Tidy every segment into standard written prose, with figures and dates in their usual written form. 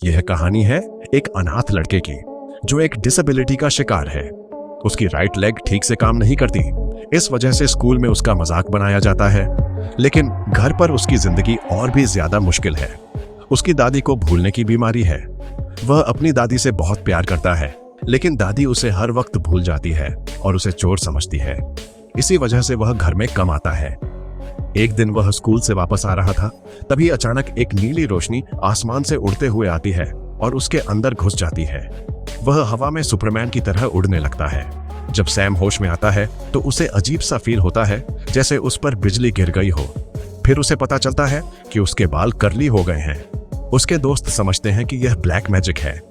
यह कहानी है एक अनाथ लड़के की जो एक डिसेबिलिटी का शिकार है। उसकी राइट लेग ठीक से काम नहीं करती, इस वजह से स्कूल में उसका मजाक बनाया जाता है। लेकिन घर पर उसकी जिंदगी और भी ज्यादा मुश्किल है। उसकी दादी को भूलने की बीमारी है। वह अपनी दादी से बहुत प्यार करता है, लेकिन दादी उसे हर वक्त भूल जाती है और उसे चोर समझती है। इसी वजह से वह घर में कम आता है। एक दिन वह स्कूल से वापस आ रहा था, तभी अचानक एक नीली रोशनी आसमान से उड़ते हुए आती है और उसके अंदर घुस जाती है। वह हवा में सुपरमैन की तरह उड़ने लगता है। जब सैम होश में आता है तो उसे अजीब सा फील होता है, जैसे उस पर बिजली गिर गई हो। फिर उसे पता चलता है कि उसके बाल कर्ली हो गए हैं। उसके दोस्त समझते हैं कि यह ब्लैक मैजिक है।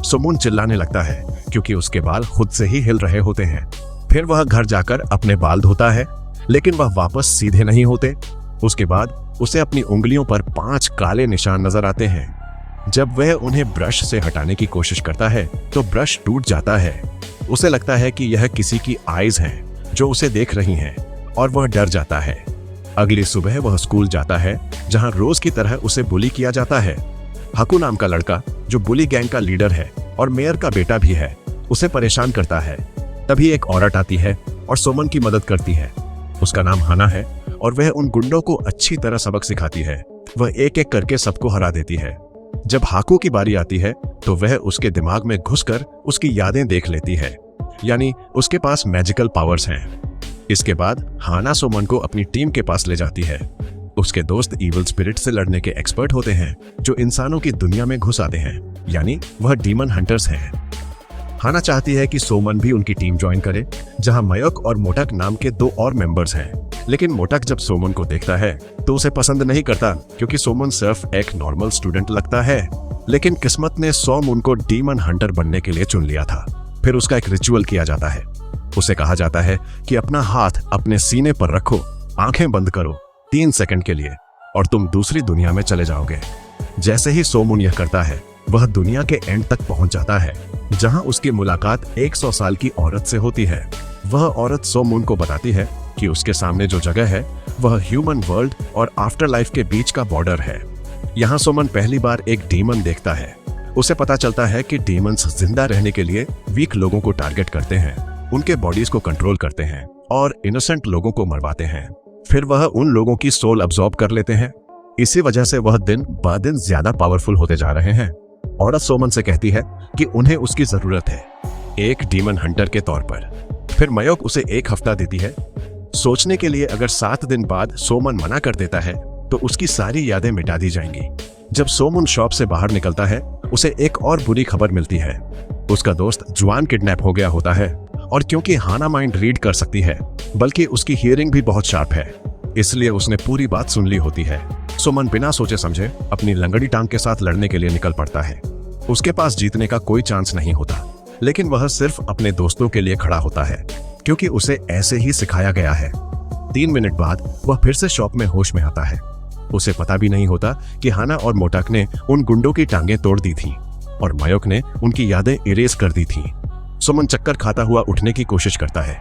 सुमन चिल्लाने लगता है क्योंकि उसके बाल खुद से ही हिल रहे होते हैं। फिर वह घर जाकर अपने बाल धोता है, लेकिन वह वापस सीधे नहीं होते। उसके बाद उसे अपनी उंगलियों पर 5 काले निशान नजर आते हैं। जब वह उन्हें ब्रश से हटाने की कोशिश करता है तो ब्रश टूट जाता है। उसे लगता है कि यह किसी की आईज हैं जो उसे देख रही हैं और वह डर जाता है। अगली सुबह वह स्कूल जाता है, जहां रोज की तरह उसे बुली किया जाता है। हकू नाम का लड़का, जो बुली गैंग का लीडर है और मेयर का बेटा भी है, उसे परेशान करता है। तभी एक औरत आती है और सोमन की मदद करती है। उसका नाम हाना है और वह उन गुंडों को अच्छी तरह सबक सिखाती है। वह एक एक करके सबको हरा देती है। जब हाकू की बारी आती है तो वह उसके दिमाग में घुसकर उसकी यादें देख लेती है, यानी उसके पास मैजिकल पावर्स हैं। इसके बाद हाना सोमन को अपनी टीम के पास ले जाती है। उसके दोस्त इविल स्पिरिट से लड़ने के एक्सपर्ट होते हैं, जो इंसानों की दुनिया में घुस आते हैं, यानी वह डीमन हंटर्स हैं। हाना चाहती है कि सोमन भी उनकी टीम ज्वाइन करे, जहां मयक और मोटक नाम के 2 और मेंबर्स हैं। लेकिन मोटक जब सोमन को देखता है तो उसे पसंद नहीं करता, क्योंकि सोमन सिर्फ एक नॉर्मल स्टूडेंट लगता है। लेकिन किस्मत ने सोमन को डीमन हंटर बनने के लिए चुन लिया था। फिर उसका एक रिचुअल किया जाता है। उसे कहा जाता है कि अपना हाथ अपने सीने पर रखो, आंखें बंद करो 3 सेकंड के लिए, और तुम दूसरी दुनिया में चले जाओगे। जैसे ही सोमन यह करता है, वह दुनिया के एंड तक पहुंच जाता है, जहां उसकी मुलाकात 100 साल की औरत से होती है। वह औरत सोमन को बताती है कि उसके सामने जो जगह है वह ह्यूमन वर्ल्ड और आफ्टर लाइफ के बीच का बॉर्डर है। यहाँ सोमन पहली बार एक डीमन देखता है। उसे पता चलता है कि डीमंस जिंदा रहने के लिए वीक लोगों को टारगेट करते हैं, उनके बॉडीज को कंट्रोल करते हैं और इनोसेंट लोगों को मरवाते हैं। फिर वह उन लोगों की सोल अब्सॉर्ब कर लेते हैं। इसी वजह से वह दिन ब दिन ज्यादा पावरफुल होते जा रहे हैं। औरत सोमन से कहती है कि उन्हें उसकी जरूरत है, एक डीमन हंटर के तौर पर। फिर मयक उसे 1 हफ्ता देती है सोचने के लिए। अगर 7 दिन बाद सोमन मना कर देता है तो उसकी सारी यादें मिटा दी जाएंगी। जब सोमन शॉप से बाहर निकलता है, उसे एक और बुरी खबर मिलती है। उसका दोस्त जुआन किडनैप हो गया होता है, और क्योंकि हाना माइंड रीड कर सकती है, बल्कि उसकी हियरिंग भी बहुत शार्प है, इसलिए उसने पूरी बात सुन ली होती है। सोमन बिना सोचे समझे अपनी लंगड़ी टांग के साथ लड़ने के लिए निकल पड़ता है। उसके पास जीतने का कोई चांस नहीं होता, लेकिन वह सिर्फ अपने दोस्तों के लिए खड़ा होता है, क्योंकि उसे ऐसे ही सिखाया गया है। 3 मिनट बाद वह फिर से शॉप में होश में आता है। उसे पता भी नहीं होता कि हाना और मोटक ने उन गुंडों की टांगें तोड़ दी थीं और मयक ने उनकी यादें इरेज कर दी थीं। सुमन चक्कर खाता हुआ उठने की कोशिश करता है,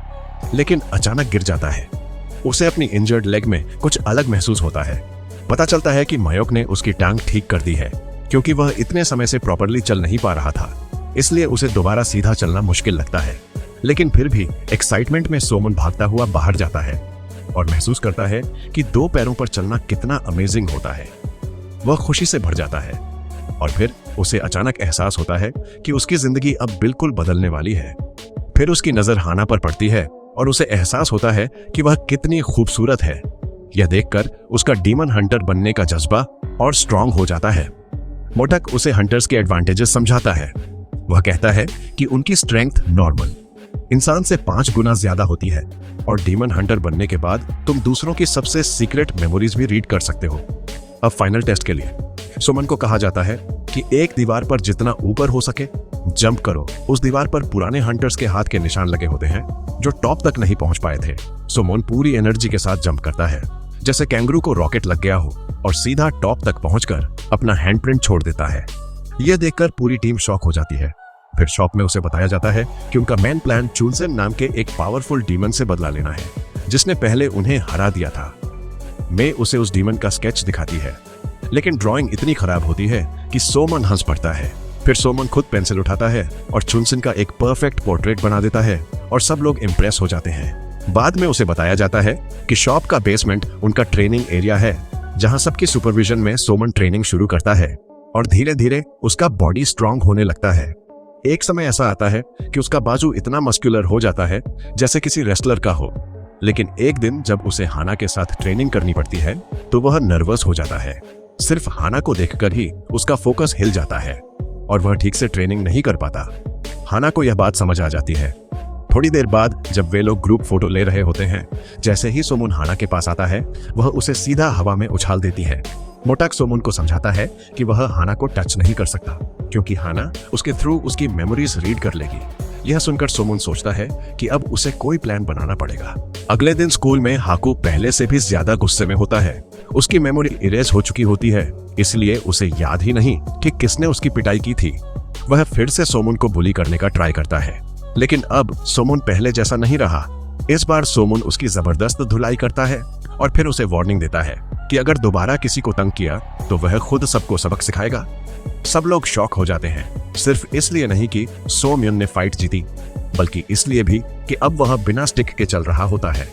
लेकिन अचानक गिर जाता है। उसे अपनी इंजर्ड लेग में कुछ अलग महसूस होता है। पता चलता है कि मयक ने उसकी टांग ठीक कर दी है, क्योंकि वह इतने समय से प्रॉपर्ली चल नहीं पा रहा था, इसलिए उसे दोबारा सीधा चलना मुश्किल लगता है। लेकिन फिर भी एक्साइटमेंट में सोमन भागता हुआ बाहर जाता है और महसूस करता है कि 2 पैरों पर चलना कितना अमेजिंग होता है। वह खुशी से भर जाता है और फिर उसे अचानक एहसास होता है कि उसकी जिंदगी अब बिल्कुल बदलने वाली है। फिर उसकी नजर हाना पर पड़ती है और उसे एहसास होता है कि वह कितनी खूबसूरत है। यह देखकर उसका डीमन हंटर बनने का जज्बा और स्ट्रांग हो जाता है। मोटक उसे हंटर्स के एडवांटेजेस समझाता है। वह कहता है कि उनकी स्ट्रेंथ नॉर्मल इंसान से 5 गुना ज्यादा होती है, और डीमन हंटर बनने के बाद तुम दूसरों की सबसे सीक्रेट मेमोरीज भी रीड कर सकते हो। अब फाइनल टेस्ट के लिए सुमन को कहा जाता है कि एक दीवार पर जितना ऊपर हो सके जंप करो। उस दीवार पर पुराने हंटर्स के हाथ के निशान लगे होते हैं, जो टॉप तक नहीं पहुंच पाए थे। सुमन पूरी एनर्जी के साथ जंप करता है, जैसे कैंगरू को रॉकेट लग गया हो, और सीधा टॉप तक पहुंचकर अपना हैंडप्रिंट छोड़ देता है। यह देखकर पूरी टीम शॉक हो जाती है। फिर शॉप में उसे बताया जाता है कि उनका मेन प्लान चुनसेन नाम के एक पावरफुल डीमन से बदला लेना है, जिसने पहले उन्हें हरा दिया था। मे उसे उस डीमन का स्केच दिखाती है, लेकिन ड्राइंग इतनी खराब होती है कि सोमन हंस पड़ता है। फिर सोमन खुद पेंसिल उठाता है और चुनसिन का एक परफेक्ट पोर्ट्रेट बना देता है और सब लोग इम्प्रेस हो जाते हैं। बाद में उसे बताया जाता है कि शॉप का बेसमेंट उनका ट्रेनिंग एरिया है, जहां सबकी सुपरविजन में सोमन ट्रेनिंग शुरू करता है और धीरे धीरे उसका बॉडी स्ट्रांग होने लगता है। एक समय ऐसा आता है कि उसका बाजू इतना मस्कुलर हो जाता है जैसे किसी रेसलर का हो। लेकिन एक दिन जब उसे हाना के साथ ट्रेनिंग करनी पड़ती है तो वह नर्वस हो जाता है। सिर्फ हाना को देखकर ही उसका फोकस हिल जाता है और वह ठीक से ट्रेनिंग नहीं कर पाता। हाना को यह बात समझ आ जाती है। थोड़ी देर बाद जब वे लोग ग्रुप फोटो ले रहे होते हैं, जैसे ही सोमुन हाना के पास आता है वह उसे सीधा हवा में उछाल देती है। मोटक सोमुन को समझाता है कि वह हाना को टच नहीं कर सकता क्योंकि हाना उसके थ्रू उसकी मेमोरीज रीड कर लेगी। यह सुनकर सोमुन सोचता है कि अब उसे कोई प्लान बनाना पड़ेगा। अगले दिन स्कूल में हाकू पहले से भी ज्यादा गुस्से में होता है। उसकी मेमोरी इरेज हो चुकी होती है, इसलिए उसे याद ही नहीं कि किसने उसकी पिटाई की थी। वह फिर से सोमुन को बुली करने का ट्राई करता है, लेकिन अब सोमुन पहले जैसा नहीं रहा। इस बार सोमुन उसकी जबरदस्त धुलाई करता है और फिर उसे वार्निंग देता है कि अगर दोबारा किसी को तंग किया तो वह खुद सबको सबक सिखाएगा। सब लोग शॉक हो जाते हैं, सिर्फ इसलिए नहीं कि सोम्युन ने फाइट जीती, बल्कि इसलिए भी कि अब वह बिना स्टिक के चल रहा होता है।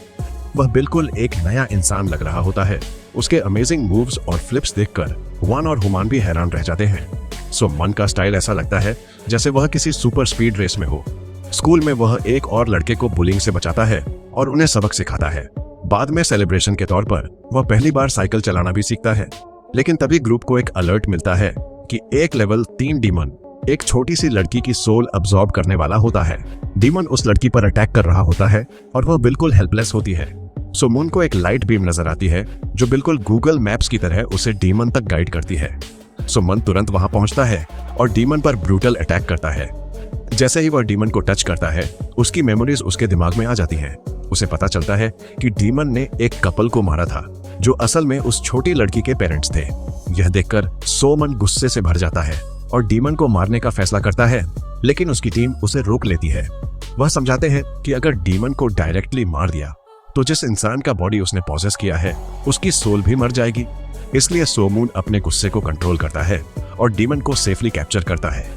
वह बिल्कुल एक नया इंसान लग रहा होता है। उसके अमेजिंग मूव्स और फ्लिप्स देखकर वन और हुमान भी हैरान रह जाते हैं। सोमन का स्टाइल ऐसा लगता है जैसे वह किसी सुपर स्पीड रेस में हो। स्कूल में वह एक और लड़के को बुलिंग से बचाता है और उन्हें सबक सिखाता है। बाद में सेलिब्रेशन के तौर पर वह पहली बार साइकिल चलाना भी सीखता है। लेकिन तभी ग्रुप को एक अलर्ट मिलता है कि एक लेवल 3 डीमन एक छोटी सी लड़की की सोल अब्सॉर्ब करने वाला होता है। डीमन उस लड़की पर अटैक कर रहा होता है और वह बिल्कुल हेल्पलेस होती है। सोमुन को एक लाइट बीम नजर आती है जो बिल्कुल गूगल मैप्स की तरह उसे डीमन तक गाइड करती है। सोमन तुरंत वहां पहुंचता है और डीमन पर ब्रूटल अटैक करता है। जैसे ही वह डीमन को टच करता है, उसकी मेमोरीज उसके दिमाग में आ जाती हैं। उसे पता चलता है कि डीमन ने एक कपल को मारा था जो असल में उस छोटी लड़की के पेरेंट्स थे। यह देखकर सोमन गुस्से से भर जाता है और डीमन को मारने का फैसला करता है, लेकिन उसकी टीम उसे रोक लेती है। वह समझाते हैं कि अगर डीमन को डायरेक्टली मार दिया तो जिस इंसान का बॉडी उसने पॉसेस किया है उसकी सोल भी मर जाएगी। इसलिए सोमून अपने गुस्से को कंट्रोल करता है और डीमन को सेफली कैप्चर करता है।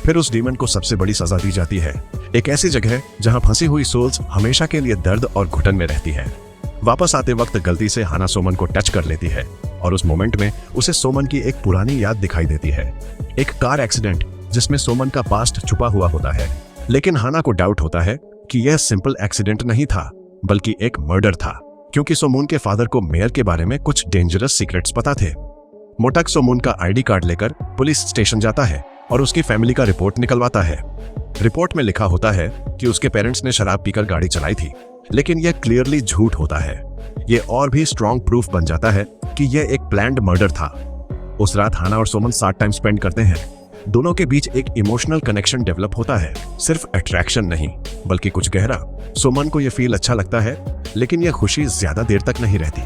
फिर उस डीमन को सबसे बड़ी सजा दी जाती है, एक ऐसी जगह जहां फंसी हुई सोल्स हमेशा के लिए दर्द और घुटन में रहती है। वापस आते वक्त गलती से हाना सोमन को टच कर लेती है और उस मोमेंट में उसे सोमन की एक पुरानी याद दिखाई देती है, एक कार एक्सीडेंट जिसमें सोमन का पास्ट छुपा हुआ होता है। लेकिन हाना को डाउट होता है कि यह सिंपल एक्सीडेंट नहीं था बल्कि एक मर्डर था, क्योंकि सोमून के फादर को मेयर के बारे में कुछ डेंजरस सीक्रेट्स पता थे। मोटक सोमून का आईडी कार्ड लेकर पुलिस स्टेशन जाता है और उसकी फैमिली का रिपोर्ट निकलवाता है। रिपोर्ट में लिखा होता है कि उसके पेरेंट्स ने शराब पीकर गाड़ी चलाई थी, लेकिन यह क्लियरली झूठ होता है। यह और भी स्ट्रॉन्ग प्रूफ बन जाता है कि यह एक प्लान्ड मर्डर था। उस रात हाना और सोमन साथ टाइम स्पेंड करते हैं। दोनों के बीच एक इमोशनल कनेक्शन डेवलप होता है, सिर्फ अट्रैक्शन नहीं बल्कि कुछ गहरा। सोमन को यह फील अच्छा लगता है, लेकिन यह खुशी ज्यादा देर तक नहीं रहती।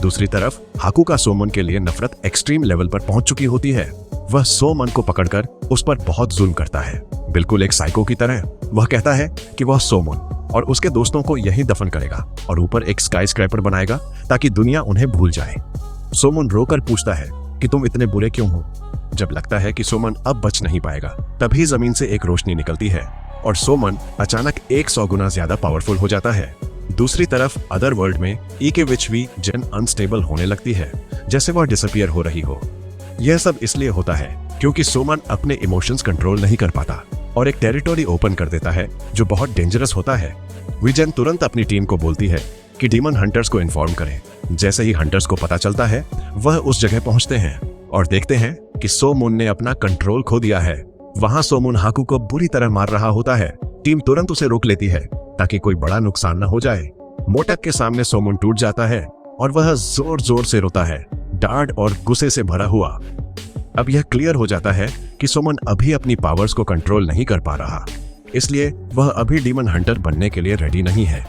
दूसरी तरफ हाकू का सोमन के लिए नफरत एक्सट्रीम लेवल पर पहुंच चुकी होती है। वह सोमन को पकड़कर उस पर बहुत जुल्म करता है, बिल्कुल एक साइको की तरह। वह कहता है कि वह सोमन और उसके दोस्तों को यहीं दफन करेगा और ऊपर एक स्काई स्क्रैपर बनाएगा ताकि दुनिया उन्हें भूल जाए। सोमन रोकर पूछता है कि तुम इतने बुरे क्यों हो। जब लगता है कि सोमन अब बच नहीं पाएगा, तभी जमीन से एक रोशनी निकलती है और सोमन अचानक 100 गुना ज्यादा पावरफुल हो जाता है। दूसरी तरफ अदर वर्ल्ड में ईकेविचवी जेन अनस्टेबल होने लगती है, जैसे वह डिसअपियर हो रही हो। यह सब इसलिए होता है क्योंकि सोमन अपने इमोशंस कंट्रोल नहीं कर पाता और एक टेरिटोरी ओपन कर देता है जो बहुत डेंजरस होता है। विजन तुरंत अपनी टीम को बोलती है कि डीमन हंटर्स को इन्फॉर्म करें। जैसे ही हंटर्स को पता चलता है, वह उस जगह पहुंचते हैं और देखते हैं कि सोमून ने अपना कंट्रोल खो दिया है। वहां सोमून हाकू को बुरी तरह मार रहा होता है। टीम तुरंत उसे रोक लेती है ताकि कोई बड़ा नुकसान न हो जाए। मोटक के सामने सोमून टूट जाता है और वह जोर जोर से रोता है, डांट और गुस्से से भरा हुआ। अब यह क्लियर हो जाता है कि सोमन अभी अपनी पावर्स को कंट्रोल नहीं कर पा रहा, इसलिए वह अभी डीमन हंटर बनने के लिए रेडी नहीं है।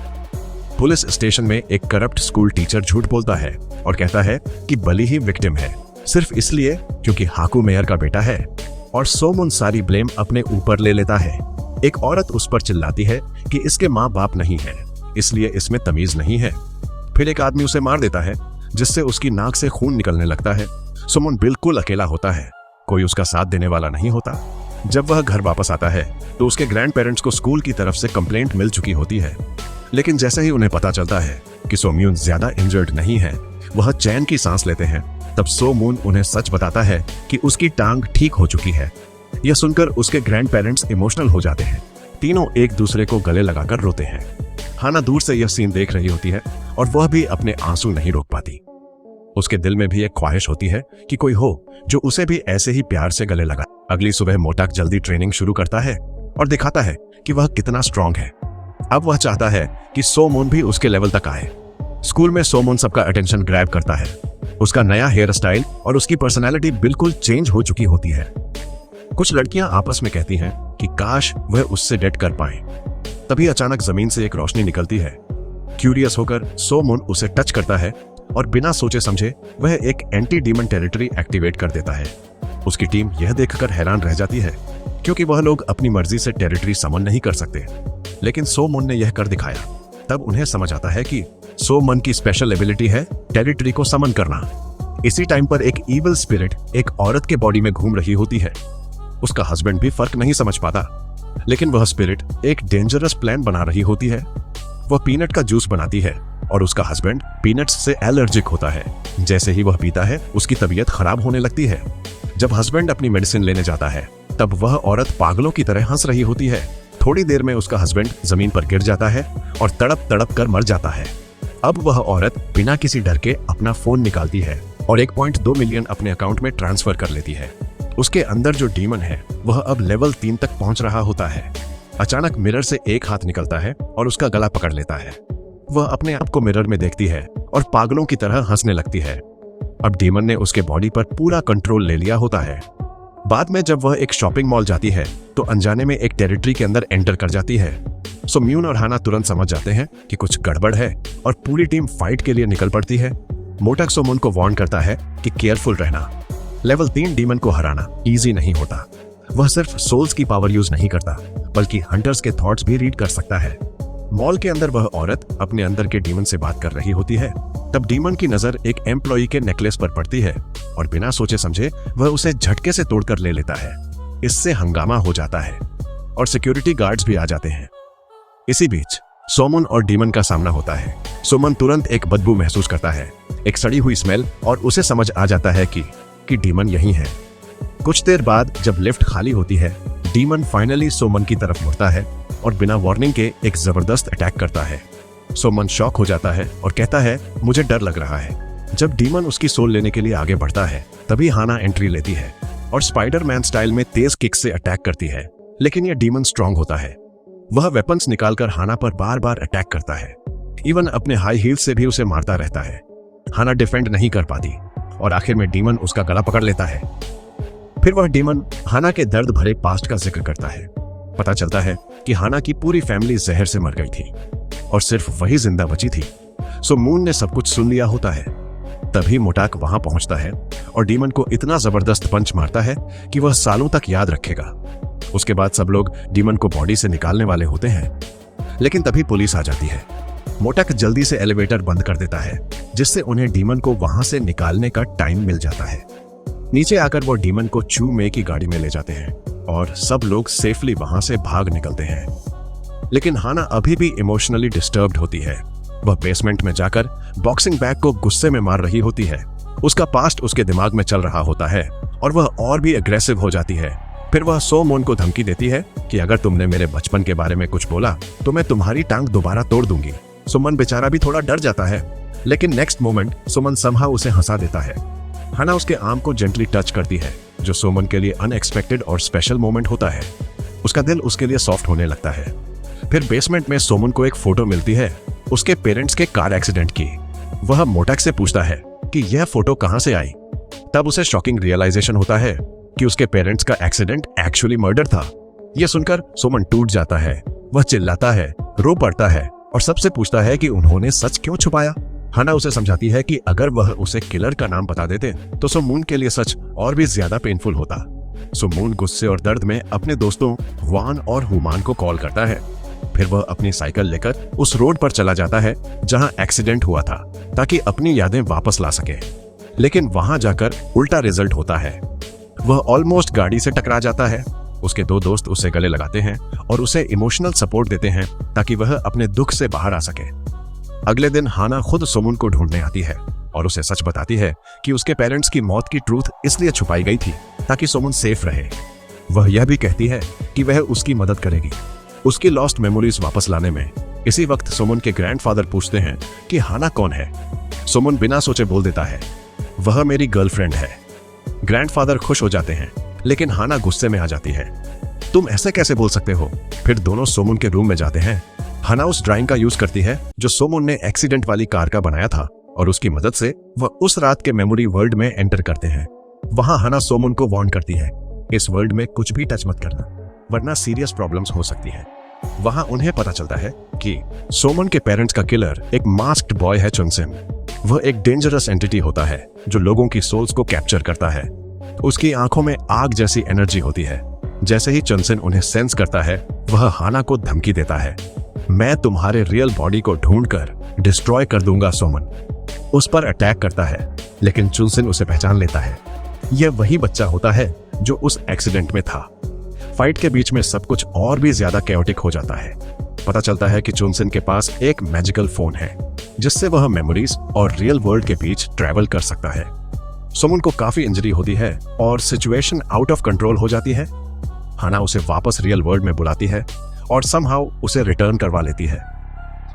पुलिस स्टेशन में एक करप्ट स्कूल टीचर झूठ बोलता है और कहता है कि बली ही विक्टिम है, सिर्फ इसलिए क्योंकि हाकू मेयर का बेटा है, और सोमन सारी ब्लेम अपने ऊपर ले लेता है। एक औरत उस पर चिल्लाती है कि इसके माँ बाप नहीं है, इसलिए इसमें तमीज नहीं है। फिर एक आदमी उसे मार देता है, जिससे उसकी नाक से खून निकलने लगता है। सुमन बिल्कुल अकेला होता है, कोई उसका साथ देने वाला नहीं होता। जब वह घर वापस आता है तो उसके ग्रैंड पेरेंट्स को स्कूल की तरफ से कंप्लेंट मिल चुकी होती है। लेकिन जैसे ही उन्हें पता चलता है कि सो मून ज्यादा इंजर्ड नहीं है, वह चैन की सांस लेते हैं। तब सो मून उन्हें सच बताता है कि उसकी टांग ठीक हो चुकी है। यह सुनकर उसके ग्रैंड पेरेंट्स इमोशनल हो जाते हैं। तीनों एक दूसरे को गले लगाकर रोते हैं। हाना दूर से यह सीन देख रही होती है और वह भी अपने आंसू नहीं रोक पाती। उसके दिल में भी एक ख्वाहिश होती है कि कोई हो जो उसे भी ऐसे ही प्यार से गले लगा। अगली सुबह मोटाक जल्दी ट्रेनिंग शुरू करता है और दिखाता है कि वह कितना स्ट्रांग है। अब वह चाहता है कि सो मून भी उसके लेवल तक आए। स्कूल में सो मून सबका अटेंशन ग्रैब करता है। उसका नया हेयर स्टाइल और उसकी पर्सनैलिटी बिल्कुल चेंज हो चुकी होती है। कुछ लड़कियां आपस में कहती हैं कि काश वह उससे डेट कर पाए। तभी अचानक जमीन से एक रोशनी निकलती है। क्यूरियस होकर सो मून उसे टच करता है और बिना सोचे समझे वह एक एंटी डीमन टेरिटरी एक्टिवेट कर देता है। उसकी टीम यह देखकर हैरान रह जाती है क्योंकि वह लोग अपनी मर्जी से टेरिटरी समन नहीं कर सकते, लेकिन सो मून ने यह कर दिखाया। तब उन्हें समझ आता है कि सो मून की स्पेशल एबिलिटी है टेरिटरी को समन करना। इसी टाइम पर एक इविल स्पिरिट एक औरत के बॉडी में घूम रही होती है। उसका हस्बैंड भी फर्क नहीं समझ पाता, लेकिन वह स्पिरिट एक डेंजरस प्लान बना रही होती है। वह पीनट का जूस बनाती है और उसका हस्बैंड पीनट्स से एलर्जिक होता है। जैसे ही वह पीता है उसकी तबीयत खराब होने लगती है। जब हस्बैंड अपनी मेडिसिन लेने जाता है तब वह औरत पागलों की तरह हंस रही होती है। थोड़ी देर में उसका हस्बैंड जमीन पर गिर जाता है और तड़प तड़प कर मर जाता है। अब वह औरत बिना किसी डर के अपना फोन निकालती है और 1.2 मिलियन अपने अकाउंट में ट्रांसफर कर लेती है। उसके अंदर जो डीमन है वह अब लेवल 3 तक पहुंच रहा होता है। अचानक मिरर से एक हाथ निकलता है और उसका गला पकड़ लेता है। वह अपने आप को मिरर में देखती है और पागलों की तरह हंसने लगती है। अब डीमन ने उसके बॉडी पर पूरा कंट्रोल ले लिया होता है। बाद में जब वह एक शॉपिंग मॉल जाती है तो अनजाने में एक टेरिटरी के अंदर एंटर कर जाती है। सो म्यून और हाना तुरंत समझ जाते हैं कि कुछ गड़बड़ है और पूरी टीम फाइट के लिए निकल पड़ती है। मोटक सो मून को वार्न करता है कि केयरफुल रहना। लेवल 3 डीमन को हराना इजी नहीं होता। वह सिर्फ सोल्स की पावर यूज नहीं करता बल्कि हंटर्स के थॉट्स भी रीड कर सकता है। मॉल के अंदर वह औरत अपने अंदर के डीमन से बात कर रही होती है। तब डीमन की नजर एक एम्प्लॉई के नेकलेस पर पड़ती है और बिना सोचे समझे वह उसे झटके से तोड़कर ले लेता है। इससे हंगामा हो जाता है और सिक्योरिटी गार्ड्स भी आ जाते हैं। इसी बीच सोमन और डीमन का सामना होता है। सोमन तुरंत एक बदबू महसूस करता है, एक सड़ी हुई स्मेल, और उसे समझ आ जाता है कि डीमन यही है। कुछ देर बाद जब लिफ्ट खाली होती है, डीमन फाइनली सोमन की तरफ मुड़ता है और बिना वार्निंग के एक जबरदस्त अटैक करता है। सोमन शॉक हो जाता है और कहता है, मुझे डर लग रहा है। जब डीमन उसकी सोल लेने के लिए आगे बढ़ता है तभी हाना एंट्री लेती है और स्पाइडरमैन स्टाइल में तेज किक से अटैक करती है। लेकिन यह डीमन स्ट्रांग होता है। वह वेपन्स निकालकर हाना पर बार बार अटैक करता है। इवन अपने हाई हील्स से भी उसे मारता रहता है। हाना डिफेंड नहीं कर पाती और आखिर में डीमन उसका गला पकड़ लेता है। फिर वह डीमन हाना के दर्द भरे पास्ट का जिक्र करता है। पता चलता है कि हाना की पूरी फैमिली जहर से मर गई थी और सिर्फ वही जिंदा बची थी। सो मून ने सब कुछ सुन लिया होता है। तभी मोटाक वहां पहुंचता है और डीमन को इतना जबरदस्त पंच मारता है कि वह सालों तक याद रखेगा। उसके बाद सब लोग डीमन को बॉडी से निकालने वाले होते हैं, लेकिन तभी पुलिस आ जाती है। मोटाक जल्दी से एलिवेटर बंद कर देता है, जिससे उन्हें डीमन को वहां से निकालने का टाइम मिल जाता है। नीचे आकर वो डीमन को चू में की गाड़ी में ले जाते हैं और सब लोग सेफली वहां से भाग निकलते हैं। लेकिन हाना अभी भी इमोशनली डिस्टर्ब्ड होती है। वह बेसमेंट में जाकर बॉक्सिंग बैग को गुस्से में मार रही होती है। उसका पास्ट उसके दिमाग में चल रहा होता है और वह और भी अग्रेसिव हो जाती है। फिर वह सो मून को धमकी देती है कि अगर तुमने मेरे बचपन के बारे में कुछ बोला तो मैं तुम्हारी टांग दोबारा तोड़ दूंगी। सुमन बेचारा भी थोड़ा डर जाता है, लेकिन नेक्स्ट मोमेंट सुमन समहाउ उसे हंसा देता है। हाना उसके आर्म को जेंटली टच करती है, जो सुमन के लिए अनएक्सपेक्टेड और स्पेशल मोमेंट होता है। उसका दिल उसके लिए सॉफ्ट होने लगता है। फिर बेसमेंट में सोमन को एक फोटो मिलती है उसके पेरेंट्स के कार एक्सीडेंट की। वह मोटाक से पूछता है कि यह फोटो कहां से आई। तब उसे शॉकिंग रियलाइजेशन होता है कि उसके पेरेंट्स का एक्सीडेंट एक्चुअली मर्डर था। यह सुनकर सोमन टूट जाता है। वह चिल्लाता है, रो पड़ता है और सबसे पूछता है कि उन्होंने सच क्यों छुपाया। हाना उसे समझाती है कि अगर वह उसे किलर का नाम बता देते तो सो मून के लिए सच और भी ज्यादा पेनफुल होता। सो मून गुस्से और दर्द में अपने दोस्तों वान और हुमान को कॉल करता है। फिर वह अपनी साइकिल लेकर उस रोड पर चला जाता है जहां एक्सीडेंट हुआ था, ताकि अपनी यादें वापस ला सके। लेकिन वहां जाकर उल्टा रिजल्ट होता है। वह ऑलमोस्ट गाड़ी से टकरा जाता है। उसके दो दोस्त उसे गले लगाते हैं और उसे इमोशनल सपोर्ट देते हैं ताकि वह अपने दुख से बाहर आ सके। अगले दिन हाना खुद सोमुन को ढूंढने आती है और उसे सच बताती है कि उसके पेरेंट्स की मौत की ट्रूथ इसलिए छुपाई गई थी ताकि सोमुन सेफ रहे। वह यह भी कहती है कि वह उसकी मदद करेगी उसकी लॉस्ट मेमोरीज वापस लाने में। इसी वक्त सोमुन के ग्रैंडफादर पूछते हैं कि हाना कौन है। सोमुन बिना सोचे बोल देता है, वह मेरी गर्लफ्रेंड है। ग्रैंडफादर खुश हो जाते हैं, लेकिन हाना गुस्से में आ जाती है। तुम ऐसे कैसे बोल सकते हो? फिर दोनों सोमुन के रूम में जाते हैं। हाना उस ड्राइंग का यूज करती है जो सोमुन ने एक्सीडेंट वाली कार का बनाया था और उसकी मदद से वह उस रात के मेमोरी वर्ल्ड में एंटर करते हैं। वहां हाना सोमुन को वार्न करती है, इस वर्ल्ड में कुछ भी टच मत करना वरना सीरियस प्रॉब्लम्स हो सकती है। वहां उन्हें पता चलता है कि सोमुन के पेरेंट्स का किलर एक मास्क्ड बॉय है, चुनसिन। वह एक डेंजरस एंटिटी होता है जो लोगों की सोल्स को कैप्चर करता है। उसकी आंखों में आग जैसी एनर्जी होती है। जैसे ही चुनसिन उन्हें सेंस करता है, वह हाना को धमकी देता है, मैं तुम्हारे रियल बॉडी को ढूंढकर डिस्ट्रॉय कर दूंगा। सोमुन उस पर अटैक करता है, लेकिन चुनसिन उसे पहचान लेता है। यह वही बच्चा होता है जो उस एक्सीडेंट में था। फाइट के बीच में सब कुछ और भी ज्यादा कैओटिक हो जाता है। पता चलता है कि चुनसिन के पास एक मैजिकल फोन है जिससे वह मेमोरीज और रियल वर्ल्ड के बीच ट्रैवल कर सकता है। सोमुन को काफी इंजरी होती है और सिचुएशन आउट ऑफ कंट्रोल हो जाती है। हाना उसे वापस रियल वर्ल्ड में बुलाती है और समहाउ उसे रिटर्न करवा लेती है।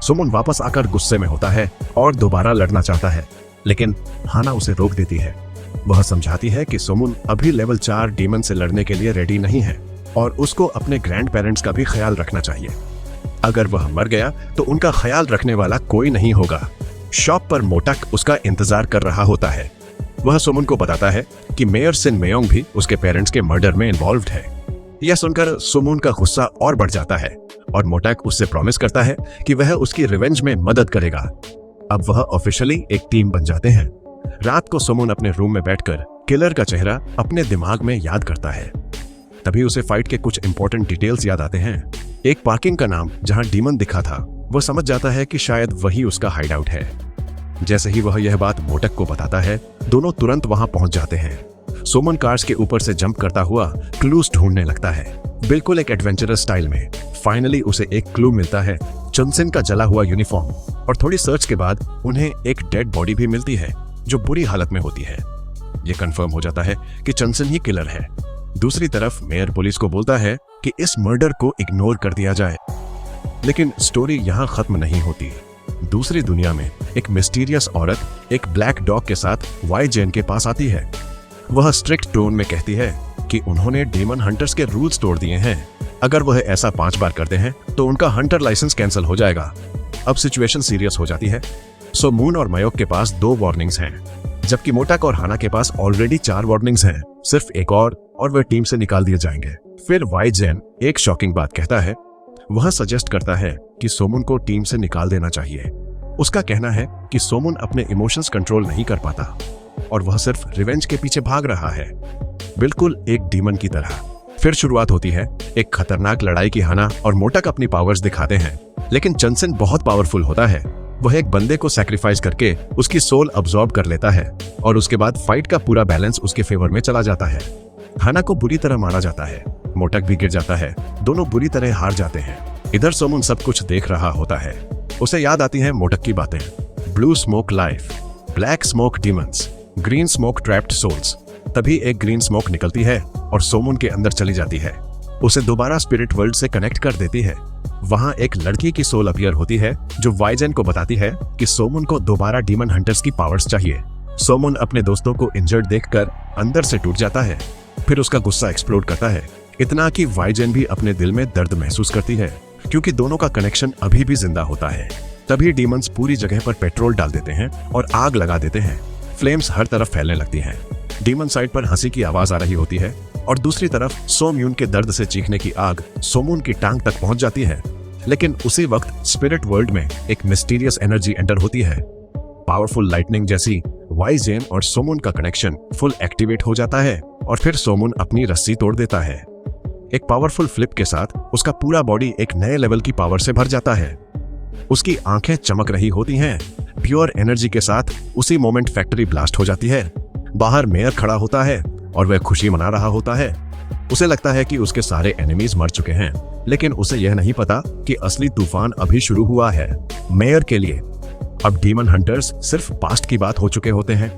सोमुन वापस आकर गुस्से में होता है और दोबारा लड़ना चाहता है, लेकिन हाना उसे रोक देती है। वह समझाती है कि सोमुन अभी लेवल 4 डीमन से लड़ने के लिए रेडी नहीं है और उसको अपने ग्रैंड पेरेंट्स का भी ख्याल रखना चाहिए। अगर वह मर गया तो उनका ख्याल रखने वाला कोई नहीं होगा। शॉप पर मोटक उसका इंतजार कर रहा होता है। वह सोमुन को बताता है कि मेयर सिन मेयोंग भी उसके पेरेंट्स के मर्डर में इन्वॉल्व्ड है। यह सुनकर सोमुन का गुस्सा और बढ़ जाता है और मोटक उससे प्रॉमिस करता है कि वह उसकी रिवेंज में मदद करेगा। अब वह ऑफिशियली एक टीम बन जाते हैं। रात को सोमुन अपने रूम में बैठकर किलर का चेहरा अपने दिमाग में याद करता है। तभी उसे फाइट के कुछ इंपॉर्टेंट डिटेल्स याद आते हैं। एक पार्किंग का नाम जहां डीमन दिखा था, वह समझ जाता है कि शायद वही उसका हाइड आउट है। जैसे ही वह यह बात मोटक को बताता है, दोनों तुरंत वहां पहुंच जाते हैं। सोमन कार्स के ऊपर से जंप करता हुआ क्लूज ढूंढने लगता है, बिल्कुल एक एडवेंचरस स्टाइल में। फाइनली उसे एक क्लू मिलता है, चुनसिन का जला हुआ यूनिफॉर्म, और थोड़ी सर्च के बाद उन्हें एक डेड बॉडी भी मिलती है जो बुरी हालत में होती है। ये कंफर्म हो जाता है कि चुनसिन ही किलर है। दूसरी तरफ मेयर पुलिस को बोलता है कि इस मर्डर को इग्नोर कर दिया जाए। लेकिन स्टोरी यहाँ खत्म नहीं होती। दूसरी दुनिया में एक मिस्टीरियस औरत एक ब्लैक डॉग के साथ वाई जेन के पास आती है। वह स्ट्रिक्ट टोन में कहती है कि उन्होंने डेमन हंटर्स के रूल्स तोड़ दिए हैं। अगर वह ऐसा 5 बार करते हैं तो उनका हंटर लाइसेंस कैंसिल हो जाएगा। अब सिचुएशन सीरियस हो जाती है। सो मून और मयोक के पास 2 वार्निंग्स हैं, जबकि मोटक और हाना के पास ऑलरेडी 4 वार्निंग्स हैं। सिर्फ एक और वह टीम से निकाल दिए जाएंगे। फिर वाई जेन एक शॉकिंग बात कहता है। वह सजेस्ट करता है कि सोमुन को टीम से निकाल देना चाहिए। उसका कहना है कि सोमुन अपने इमोशंस कंट्रोल नहीं कर पाता और वह सिर्फ रिवेंज के पीछे भाग रहा है, बिल्कुल एक डीमन की तरह। फिर शुरुआत होती है एक खतरनाक लड़ाई की। हाना और मोटक अपनी पावर्स दिखाते हैं, लेकिन चुनसिन बहुत पावरफुल होता है। वह एक बंदे को सैक्रिफाइस करके उसकी सोल अब्सॉर्ब कर लेता है और उसके बाद फाइट का पूरा बैलेंस उसके फेवर में चला जाता है। हाना को बुरी तरह मारा जाता है, मोटक भी गिर जाता है, दोनों बुरी तरह हार जाते हैं। इधर सोमुन सब कुछ देख रहा होता है। उसे याद आती हैं मोटक की बातें, blue smoke life, black smoke demons, green smoke trapped souls. तभी एक ग्रीन स्मोक निकलती है और सोमुन के अंदर चली जाती है, उसे दोबारा स्पिरिट वर्ल्ड से कनेक्ट कर देती है। वहां एक लड़की की सोल अपीयर होती है जो वाइजेन को बताती है कि सोमुन को दोबारा डीमन हंटर्स की पावर्स चाहिए। सोमुन अपने दोस्तों को इंजर्ड देखकर अंदर से टूट जाता है। फिर उसका गुस्सा एक्सप्लोड करता है, इतना कि वाइजेन भी अपने दिल में दर्द महसूस करती है, क्योंकि दोनों का कनेक्शन अभी भी जिंदा होता है। तभी डीमंस पूरी जगह पर पेट्रोल डाल देते हैं और आग लगा देते हैं। फ्लेम्स हर तरफ फैलने लगती हैं। डीमन साइड पर हंसी की आवाज आ रही होती है और दूसरी तरफ सोम्यून के दर्द से चीखने की आग सोमुन की टांग तक पहुंच जाती है। लेकिन उसी वक्त स्पिरिट वर्ल्ड में एक मिस्टीरियस एनर्जी एंटर होती है। पावरफुल लाइटनिंग जैसी वाई जेन और सोमुन का कनेक्शन फुल एक्टिवेट हो जाता है और फिर सोमुन अपनी रस्सी तोड़ देता है। एक पावरफुल फ्लिप के साथ उसका पूरा बॉडी एक नए लेवल की पावर से भर जाता है। उसकी आंखें चमक रही होती हैं, प्योर एनर्जी के साथ उसी मोमेंट फैक्ट्री ब्लास्ट हो जाती है। बाहर मेयर खड़ा होता है और वह खुशी मना रहा होता है। उसे लगता है कि उसके सारे एनिमीज मर चुके हैं, लेकिन उसे यह नहीं पता कि असली तूफान अभी शुरू हुआ है। मेयर के लिए अब डीमन हंटर्स सिर्फ पास्ट की बात हो चुके होते हैं।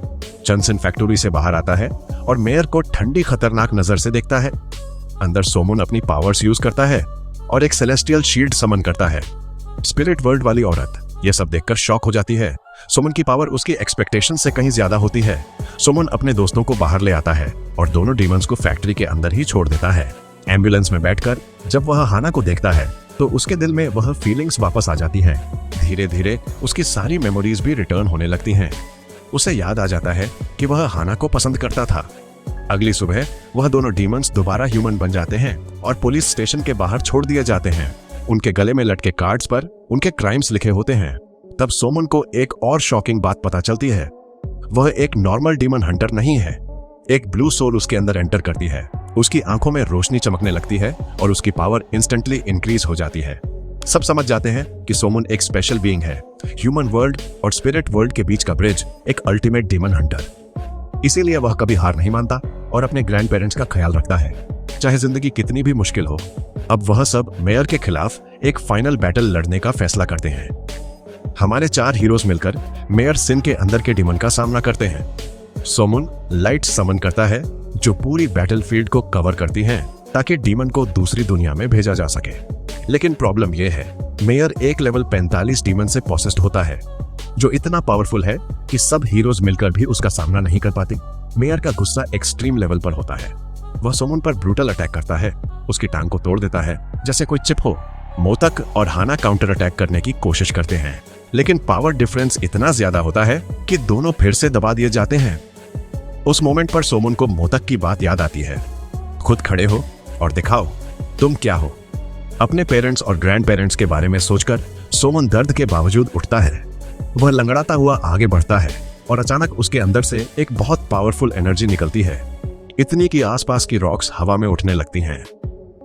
चंसन फैक्ट्री से बाहर आता है और मेयर को ठंडी खतरनाक नजर से देखता है। अंदर सोमन अपनी पावर्स यूज करता है और एक सेलेस्टियल शील्ड समन करता है। स्पिरिट वर्ल्ड वाली औरत यह सब देखकर शॉक हो जाती है। सोमन की पावर उसकी एक्सपेक्टेशन से कहीं ज्यादा होती है। सोमन अपने दोस्तों को बाहर ले आता है और दोनों डीमंस को फैक्ट्री के अंदर ही छोड़ देता है। एम्बुलेंस में बैठकर जब वह हाना को देखता है तो उसके दिल में वह फीलिंग्स वापस आ जाती हैं। धीरे धीरे उसकी सारी मेमोरीज भी रिटर्न होने लगती हैं। उसे याद आ जाता है कि वह हाना को पसंद करता था। अगली सुबह वह दोनों डीमंस दोबारा ह्यूमन बन जाते हैं और पुलिस स्टेशन के बाहर छोड़ दिए जाते हैं। उनके गले में लटके कार्ड्स पर उनके क्राइम्स लिखे होते हैं। तब सोमन को एक और शॉकिंग बात पता चलती है। वह एक नॉर्मल डीमन हंटर नहीं है। एक ब्लू सोल उसके अंदर एंटर करती है। उसकी आंखों में रोशनी चमकने लगती है और उसकी पावर इंस्टेंटली इंक्रीज हो जाती है। सब समझ जाते हैं कि सोमन एक स्पेशल बीइंग है, ह्यूमन वर्ल्ड और स्पिरिट वर्ल्ड के बीच का ब्रिज, एक अल्टीमेट डीमन हंटर। इसीलिए वह कभी हार नहीं मानता और अपने ग्रैंड पेरेंट्स का ख्याल रखता है, चाहे जिंदगी कितनी भी मुश्किल हो। अब वह सब मेयर के खिलाफ एक फाइनल बैटल लड़ने का फैसला करते हैं। हमारे 4 हीरोज मिलकर मेयर सिन के अंदर के डीमन का सामना करते हैं। सोमन लाइट समन करता है जो पूरी बैटलफील्ड को कवर करती हैं ताकि डीमन को दूसरी दुनिया में भेजा जा सके। लेकिन प्रॉब्लम यह है, मेयर एक लेवल 45 डीमन से पॉसेस्ड होता है, जो इतना पावरफुल है कि सब हीरोज मिलकर भी उसका सामना नहीं कर पाते। मेयर का गुस्सा एक्सट्रीम लेवल पर होता है। वह सोमन पर ब्रूटल अटैक करता है, उसकी टांग को तोड़ देता है जैसे कोई चिप हो। मोतक और हाना काउंटर अटैक करने की कोशिश करते हैं, लेकिन पावर डिफरेंस इतना ज्यादा होता है कि दोनों फिर से दबा दिए जाते हैं। उस मोमेंट पर सोमन को मोतक की बात याद आती है, खुद खड़े हो और दिखाओ तुम क्या हो। अपने पेरेंट्स और ग्रैंड पेरेंट्स के बारे में सोचकर सोमन दर्द के बावजूद उठता है। वह लंगड़ाता हुआ आगे बढ़ता है और अचानक उसके अंदर से एक बहुत पावरफुल एनर्जी निकलती है, इतनी कि आसपास की रॉक्स हवा में उठने लगती हैं।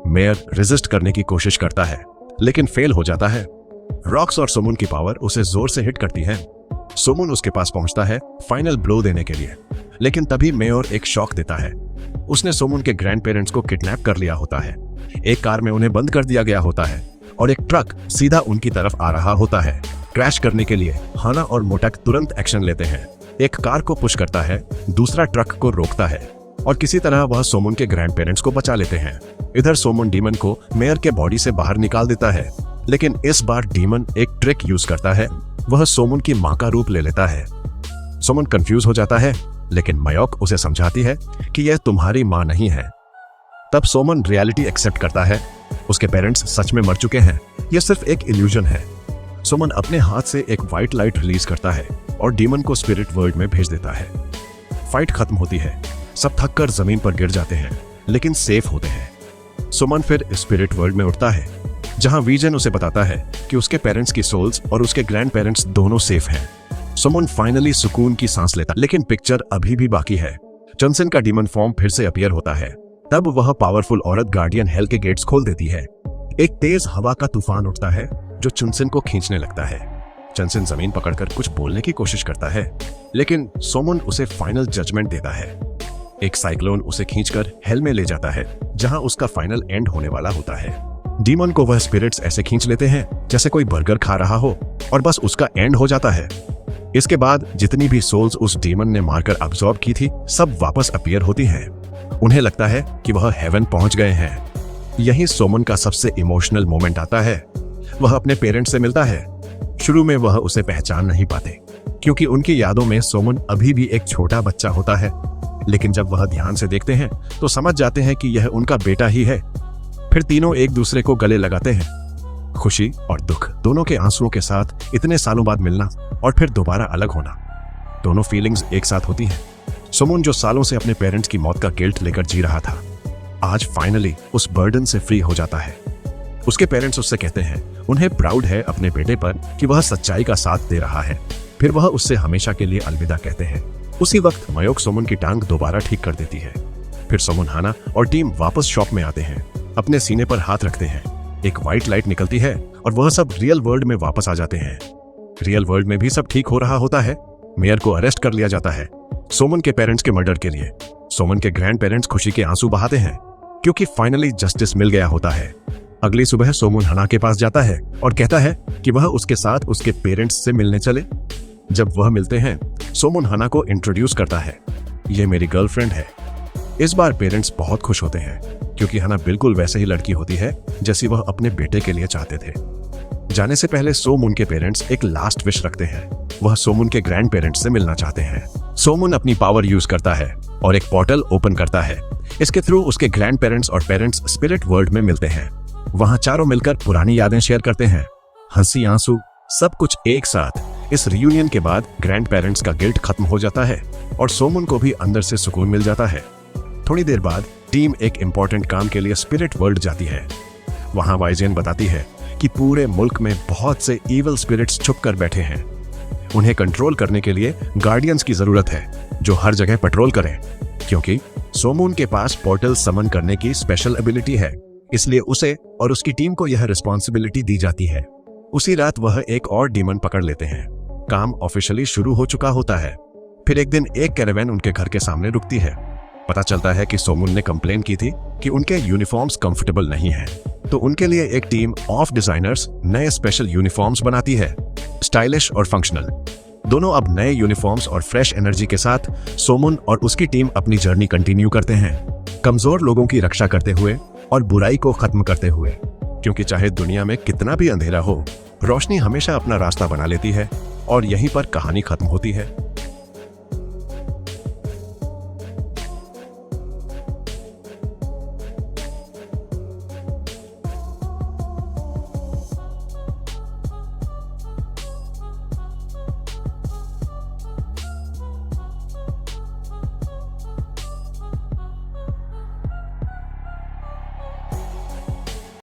मेयर रेजिस्ट करने की कोशिश करता है लेकिन फेल हो जाता है। रॉक्स और सोमन की पावर उसे जोर से हिट करती है। सोमन उसके पास पहुंचता है फाइनल ब्लो देने के लिए, लेकिन तभी मेयर एक शॉक देता है। उसने सोमन के ग्रैंड पेरेंट्स को किडनैप कर लिया होता है। एक कार में उन्हें बंद कर दिया गया होता है और एक ट्रक सीधा उनकी तरफ आ रहा होता है। क्रैश करने के लिए हाना और मोटक तुरंत एक्शन लेते हैं। एक कार को पुश करता है, दूसरा ट्रक को रोकता है और किसी तरह वह सोमन के ग्रैंड पेरेंट्स को बचा लेते हैं। इधर सोमन डीमन को मेयर के बॉडी से बाहर निकाल देता है, लेकिन इस बार डीमन एक ट्रिक यूज करता है। वह सोमन की मां का रूप ले लेता है। सोमन कंफ्यूज हो जाता है, लेकिन मयोक उसे समझाती है कि यह तुम्हारी मां नहीं है। तब सोमन रियलिटी एक्सेप्ट करता है। उसके पेरेंट्स सच में मर चुके हैं, यह सिर्फ एक इल्यूजन है। सोमन अपने हाथ से एक व्हाइट लाइट रिलीज करता है और डीमन को स्पिरिट वर्ल्ड में भेज देता है। फाइट खत्म होती है, सब थककर जमीन पर गिर जाते हैं, लेकिन सेफ होते हैं। सोमन फिर स्पिरिट वर्ल्ड में उठता है, जहां विजन उसे बताता है कि उसके पेरेंट्स की सोल्स और उसके ग्रैंड पेरेंट्स दोनों सेफ हैं। सोमन फाइनली सुकून की सांस लेता, लेकिन पिक्चर अभी भी बाकी है। चंसन का डीमन फॉर्म फिर से अपीयर होता है। तब वह पावरफुल औरत गार्डियन हेल के गेट्स खोल देती है। एक तेज हवा का तूफान उठता है जो चुनसन को खींचने लगता है। चंसन जमीन पकड़कर कुछ बोलने की कोशिश करता है, लेकिन सोमन उसे फाइनल जजमेंट देता है। एक साइक्लोन उसे खींचकर हेल में ले जाता है, जहां उसका फाइनल एंड होने वाला होता है। डीमन को वह स्पिरिट्स ऐसे खींच लेते हैं जैसे कोई बर्गर खा रहा हो, और बस उसका एंड हो जाता है। इसके बाद जितनी भी सोल्स उस डीमन ने मारकर अब्सॉर्ब की थी, सब वापस अपीयर होती हैं। उन्हें लगता है कि वह हेवन पहुंच गए हैं। यही सोमन का सबसे इमोशनल मोमेंट आता है। वह अपने पेरेंट्स से मिलता है। शुरू में वह उसे पहचान नहीं पाते, क्योंकि उनकी यादों में सोमन अभी भी एक छोटा बच्चा होता है। लेकिन जब वह ध्यान से देखते हैं तो समझ जाते हैं कि यह उनका बेटा ही है। फिर तीनों एक दूसरे को गले लगाते हैं। खुशी और दुख दोनों के आंसुओं के साथ इतने सालों बाद मिलना और फिर दोबारा अलग होना, दोनों फीलिंग्स एक साथ होती हैं। सोमन जो सालों से अपने पेरेंट्स की मौत का गिल्ट लेकर जी रहा था, आज फाइनली उस बर्डन से फ्री हो जाता है। उसके पेरेंट्स उससे कहते हैं उन्हें प्राउड है अपने बेटे पर कि वह सच्चाई का साथ दे रहा है। फिर वह उससे हमेशा के लिए अलविदा कहते हैं। उसी वक्त मयोक सोमन की टांग दोबारा ठीक कर देती है। फिर सोमन, हाना और टीम वापस शॉप में आते हैं। अपने सीने पर हाथ रखते हैं। एक व्हाइट लाइट निकलती है और वह सब रियल वर्ल्ड में वापस आ जाते हैं। रियल वर्ल्ड में भी सब ठीक हो रहा होता है। मेयर को अरेस्ट कर लिया जाता है सोमन के पेरेंट्स के मर्डर के लिए। सोमन के ग्रैंड पेरेंट्स खुशी के आंसू बहाते हैं क्योंकि फाइनली जस्टिस मिल गया होता है। अगली सुबह सोमन हना के पास जाता है और कहता है कि वह उसके साथ उसके पेरेंट्स से मिलने चले। जब वह मिलते हैं, सोमन हना को इंट्रोड्यूस करता है, ये मेरी गर्लफ्रेंड है। इस बार पेरेंट्स बहुत खुश होते हैं क्योंकि हना बिल्कुल वैसे ही लड़की होती है जैसी वह अपने बेटे के लिए चाहते थे। जाने से पहले सोमन के पेरेंट्स एक लास्ट विश रखते हैं। वह सोमन के ग्रैंड पेरेंट्स से मिलना चाहते हैं। सोमन अपनी पावर यूज करता है और एक पोर्टल ओपन करता है। इसके थ्रू उसके ग्रैंड पेरेंट्स और पेरेंट्स स्पिरिट वर्ल्ड में मिलते हैं। वहां चारों मिलकर पुरानी यादें शेयर करते हैं, हंसी आंसू सब कुछ एक साथ। इस रियूनियन के बाद ग्रैंड पेरेंट्स का गिल्ट खत्म हो जाता है और सोमन को भी अंदर से सुकून मिल जाता है। थोड़ी देर बाद टीम एक इंपॉर्टेंट काम के लिए स्पिरिट वर्ल्ड जाती है। वहां वाइजेन बताती है कि पूरे मुल्क में बहुत से इविल स्पिरिट्स छुप कर बैठे हैं। उन्हें कंट्रोल करने के लिए गार्डियंस की जरूरत है जो हर जगह पेट्रोल करें, क्योंकि सोमन के पास पोर्टल समन करने की स्पेशल एबिलिटी है। इसलिए उसे और उसकी टीम को यह रिस्पॉन्सिबिलिटी दी जाती है। उसी रात वह एक और डीमन पकड़ लेते हैं। काम ऑफिशियली शुरू हो चुका होता है। फिर एक दिन एक कैरावैन उनके घर के सामने रुकती है। पता चलता है कि सोमन ने कंप्लेन की थी कि उनके यूनिफॉर्म्स कंफर्टेबल नहीं हैं, तो उनके लिए एक टीम ऑफ डिजाइनर्स नए स्पेशल यूनिफॉर्म्स बनाती है, स्टाइलिश और फंक्शनल। दोनों अब नए यूनिफॉर्म्स और फ्रेश एनर्जी के साथ सोमन और उसकी टीम अपनी जर्नी कंटिन्यू करते हैं, कमजोर लोगों की रक्षा करते हुए और बुराई को खत्म करते हुए। क्योंकि चाहे दुनिया में कितना भी अंधेरा हो, रोशनी हमेशा अपना रास्ता बना लेती है और यहीं पर कहानी खत्म होती है।